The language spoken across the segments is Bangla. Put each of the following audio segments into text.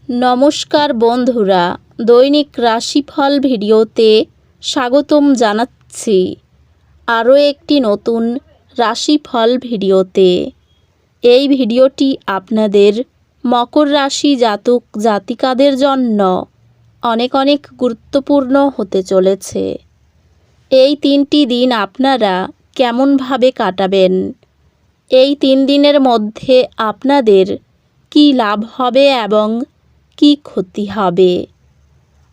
নমস্কার বন্ধুরা, দৈনিক রাশিফল ভিডিওতে স্বাগতম জানাচ্ছি আরও একটি নতুন রাশিফল ভিডিওতে। এই ভিডিওটি আপনাদের মকর রাশি জাতক জাতিকাদের জন্য অনেক অনেক গুরুত্বপূর্ণ হতে চলেছে। এই 3টি দিন আপনারা কেমনভাবে কাটাবেন, এই 3 দিনের মধ্যে আপনাদের কি লাভ হবে এবং কি ক্ষতি হবে,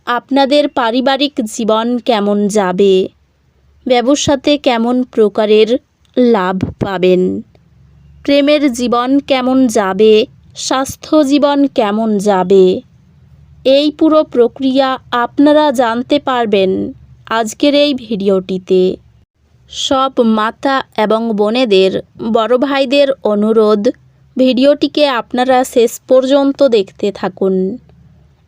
আপনাদের পারিবারিক জীবন কেমন যাবে, ব্যবসাতে কেমন প্রকারের লাভ পাবেন, প্রেমের জীবন কেমন যাবে, স্বাস্থ্য জীবন কেমন যাবে, এই পুরো প্রক্রিয়া আপনারা জানতে পারবেন আজকের এই ভিডিওটিতে। সব মাতা এবং বোনেদের, বড় ভাইদের অনুরোধ, ভিডিওটিকে আপনারা শেষ পর্যন্ত দেখতে থাকুন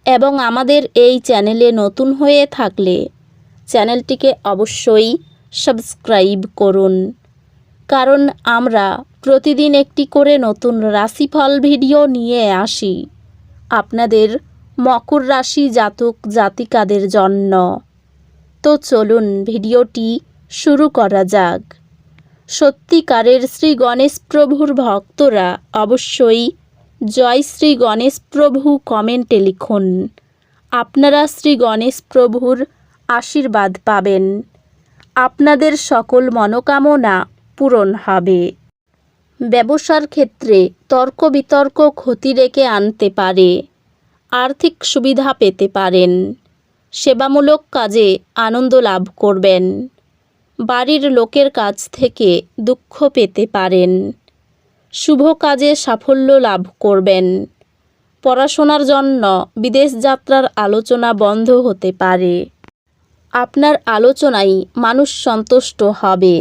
এবং আমাদের এই চ্যানেলে নতুন হয়ে থাকলে চ্যানেলটিকে অবশ্যই সাবস্ক্রাইব করুন, কারণ আমরা প্রতিদিন একটি করে নতুন রাশিফল ভিডিও নিয়ে আসি আপনাদের মকর রাশি জাতক জাতিকাদের জন্য। তো চলুন ভিডিওটি শুরু করা যাক। সত্যিকারের শ্রী গণেশ প্রভুর ভক্তরা অবশ্যই জয় শ্রী গণেশ প্রভু কমেন্টে লিখুন। আপনারা শ্রী গণেশ প্রভুর আশীর্বাদ পাবেন, আপনাদের সকল মনোকামনা পূরণ হবে। ব্যবসার ক্ষেত্রে তর্ক বিতর্ক ক্ষতি ডেকে আনতে পারে, আর্থিক সুবিধা পেতে পারেন, সেবামূলক কাজে আনন্দ লাভ করবেন, বাড়ির লোকের কাছ থেকে দুঃখ পেতে পারেন, শুভ কাজে সাফল্য লাভ করবেন, পড়াশোনার জন্য বিদেশ যাত্রার আলোচনা বন্ধ হতে পারে, আপনার আলোচনায় মানুষ সন্তুষ্ট হবে,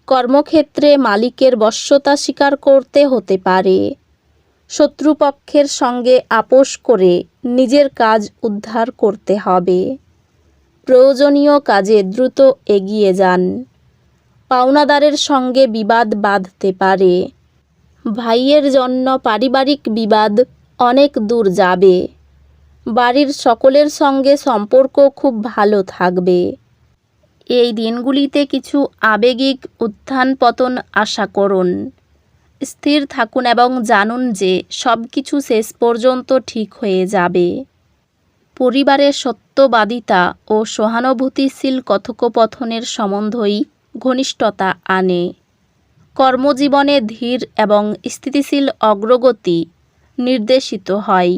কর্মক্ষেত্রে মালিকের বশ্যতা স্বীকার করতে হতে পারে, শত্রুপক্ষের সঙ্গে আপোষ করে নিজের কাজ উদ্ধার করতে হবে, প্রয়োজনীয় কাজে দ্রুত এগিয়ে যান, পাওনাদারের সঙ্গে বিবাদ বাঁধতে পারে, ভাইয়ের জন্য পারিবারিক বিবাদ অনেক দূর যাবে, বাড়ির সকলের সঙ্গে সম্পর্ক খুব ভালো থাকবে। এই দিনগুলিতে কিছু আবেগিক উত্থান পতন আশা করুন। স্থির থাকুন এবং জানুন যে সব কিছু শেষ পর্যন্ত ঠিক হয়ে যাবে। পরিবারের সত্যবাদিতা ও সহানুভূতিশীল কথোপকথনের সম্বন্ধই ঘনিষ্ঠতা আনে। কর্মজীবনে ধীর এবং স্থিতিশীল অগ্রগতি নির্দেশিত হয়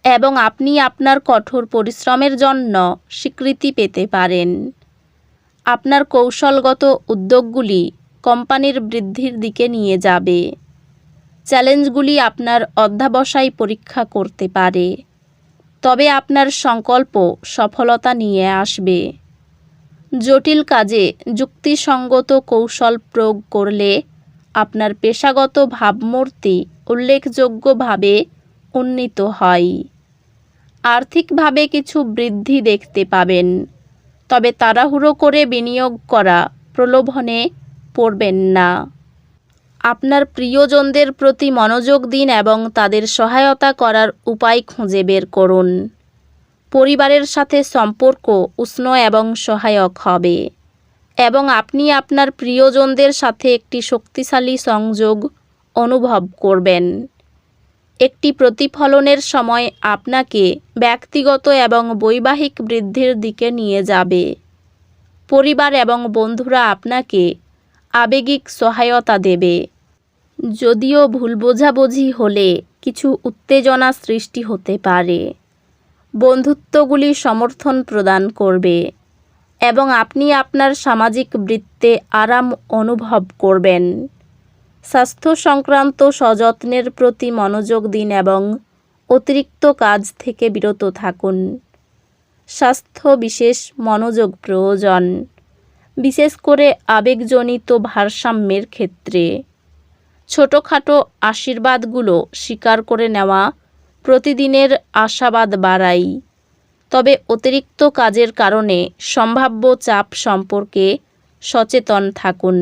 এবং আপনি আপনার কঠোর পরিশ্রমের জন্য স্বীকৃতি পেতে পারেন। আপনার কৌশলগত উদ্যোগগুলি কোম্পানির বৃদ্ধির দিকে নিয়ে যাবে। চ্যালেঞ্জগুলি আপনার অধ্যবসায় পরীক্ষা করতে পারে, তবে আপনার সংকল্প সফলতা নিয়ে আসবে। জটিল কাজে যুক্তিসঙ্গত কৌশল প্রয়োগ করলে আপনার পেশাগত ভাবমূর্তি উল্লেখযোগ্যভাবে উন্নীত হয়। আর্থিকভাবে কিছু বৃদ্ধি দেখতে পাবেন, তবে তাড়াহুড়ো করে বিনিয়োগ করা প্রলোভনে পড়বেন না। আপনার প্রিয়জনদের প্রতি মনোযোগ দিন এবং তাদের সহায়তা করার উপায় খুঁজে বের করুন। পরিবারের সাথে সম্পর্ক উষ্ণ এবং সহায়ক হবে এবং আপনি আপনার প্রিয়জনদের সাথে একটি শক্তিশালী সংযোগ অনুভব করবেন। একটি প্রতিফলনের সময় আপনাকে ব্যক্তিগত এবং বৈবাহিক বৃদ্ধির দিকে নিয়ে যাবে। পরিবার এবং বন্ধুরা আপনাকে আবেগিক সহায়তা দেবে। যদিও ভুল বোঝাবুঝি হলে কিছু উত্তেজনা সৃষ্টি হতে পারে, বন্ধুত্বগুলি সমর্থন প্রদান করবে এবং আপনি আপনার সামাজিক বৃত্তে আরাম অনুভব করবেন। স্বাস্থ্য সংক্রান্ত সযত্নের প্রতি মনোযোগ দিন এবং অতিরিক্ত কাজ থেকে বিরত থাকুন। স্বাস্থ্য বিশেষ মনোযোগ প্রয়োজন, বিশেষ করে আবেগজনিত ভারসাম্যের ক্ষেত্রে। ছোটোখাটো আশীর্বাদগুলো স্বীকার করে নেওয়া প্রতিদিনের আশাবাদ বাড়ায়, তবে অতিরিক্ত কাজের কারণে সম্ভাব্য চাপ সম্পর্কে সচেতন থাকুন।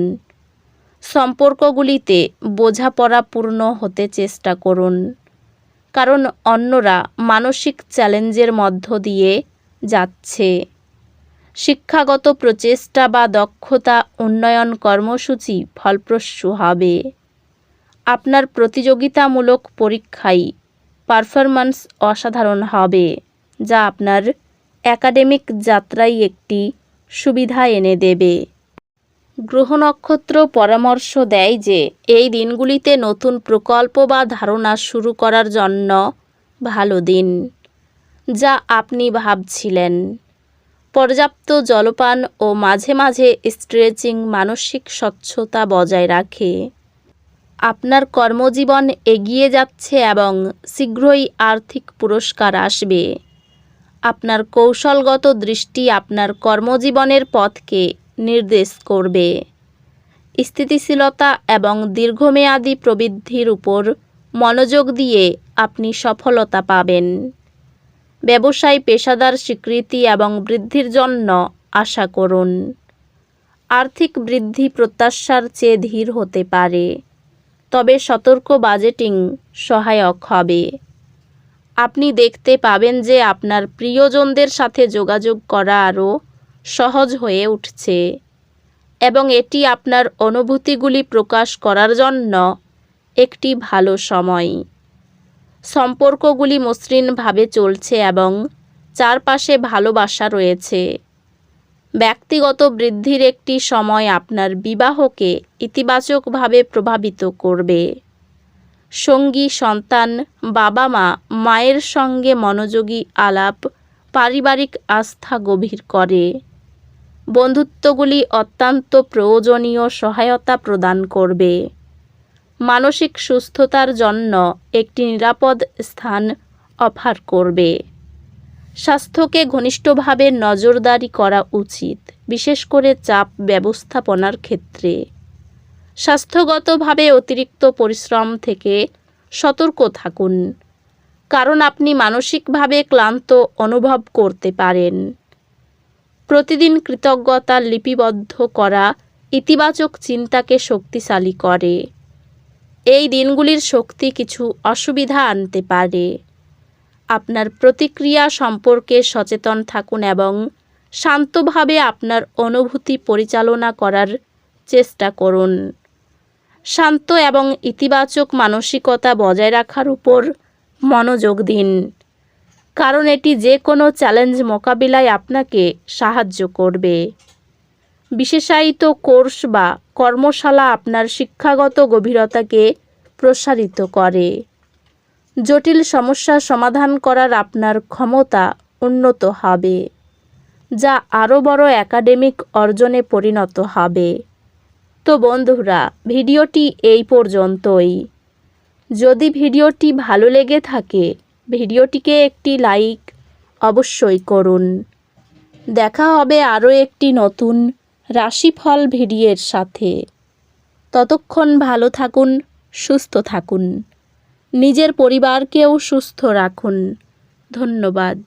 সম্পর্কগুলিতে বোঝাপড়াপূর্ণ হতে চেষ্টা করুন। কারণ অন্যরা মানসিক চ্যালেঞ্জের মধ্য দিয়ে যাচ্ছে। শিক্ষাগত প্রচেষ্টা বা দক্ষতা উন্নয়ন কর্মসূচি ফলপ্রসূ হবে। আপনার প্রতিযোগিতামূলক পরীক্ষায় পারফরম্যান্স অসাধারণ হবে, যা আপনার একাডেমিক যাত্রায় একটি সুবিধা এনে দেবে। গ্রহ নক্ষত্র পরামর্শ দেয় যে এই দিনগুলিতে নতুন প্রকল্প বা ধারণা শুরু করার জন্য ভালো দিন, যা আপনি ভাবছিলেন। পর্যাপ্ত জলপান ও মাঝে মাঝে স্ট্রেচিং মানসিক স্বচ্ছতা বজায় রাখে। আপনার কর্মজীবন এগিয়ে যাচ্ছে এবং শীঘ্রই আর্থিক পুরস্কার আসবে। আপনার কৌশলগত দৃষ্টি আপনার কর্মজীবনের পথকে নির্দেশ করবে। স্থিতিশীলতা এবং দীর্ঘমেয়াদী প্রবৃদ্ধির উপর মনোযোগ দিয়ে আপনি সফলতা পাবেন। ব্যবসায় পেশাদার স্বীকৃতি এবং বৃদ্ধির জন্য আশা করুন। আর্থিক বৃদ্ধি প্রত্যাশার চেয়ে ধীর হতে পারে, তবে সতর্ক বাজেটিং সহায়ক হবে। আপনি দেখতে পাবেন যে আপনার প্রিয়জনদের সাথে যোগাযোগ করা আরও সহজ হয়ে উঠছে এবং এটি আপনার অনুভূতিগুলি প্রকাশ করার জন্য একটি ভালো সময়। সম্পর্কগুলি মসৃণভাবে চলছে এবং চারপাশে ভালোবাসা রয়েছে। ব্যক্তিগত বৃদ্ধির একটি সময় আপনার বিবাহকে ইতিবাচকভাবে প্রভাবিত করবে। সঙ্গী, সন্তান, বাবা মা, মায়ের সঙ্গে মনোযোগী আলাপ পারিবারিক আস্থা গভীর করে। বন্ধুত্বগুলি অত্যন্ত প্রয়োজনীয় সহায়তা প্রদান করবে। মানসিক সুস্থতার জন্য একটি নিরাপদ স্থান অফার করবে। স্বাস্থ্যকে ঘনিষ্ঠভাবে নজরদারি করা উচিত, বিশেষ করে চাপ ব্যবস্থাপনার ক্ষেত্রে। স্বাস্থ্যগতভাবে অতিরিক্ত পরিশ্রম থেকে সতর্ক থাকুন, কারণ আপনি মানসিকভাবে ক্লান্ত অনুভব করতে পারেন। প্রতিদিন কৃতজ্ঞতা লিপিবদ্ধ করা ইতিবাচক চিন্তাকে শক্তিশালী করে। এই দিনগুলির শক্তি কিছু অসুবিধা আনতে পারে। আপনার প্রতিক্রিয়া সম্পর্কে সচেতন থাকুন এবং শান্তভাবে আপনার অনুভূতি পরিচালনা করার চেষ্টা করুন। শান্ত এবং ইতিবাচক মানসিকতা বজায় রাখার উপর মনোযোগ দিন, কারণ এটি যে কোনো চ্যালেঞ্জ মোকাবিলায় আপনাকে সাহায্য করবে। বিশেষায়িত কোর্স বা কর্মশালা আপনার শিক্ষাগত গভীরতাকে প্রসারিত করে। জটিল সমস্যা সমাধান করার আপনার ক্ষমতা উন্নত হবে, যা আরও বড় একাডেমিক অর্জনে পরিণত হবে। তো বন্ধুরা, ভিডিওটি এই পর্যন্তই। যদি ভিডিওটি ভালো লেগে থাকে, ভিডিওটিকে একটি লাইক অবশ্যই করুন। দেখা হবে আরও একটি নতুন রাশিফল ভিডিওর সাথে। ততক্ষণ ভালো থাকুন, সুস্থ থাকুন, নিজের পরিবারকেও সুস্থ রাখুন। ধন্যবাদ।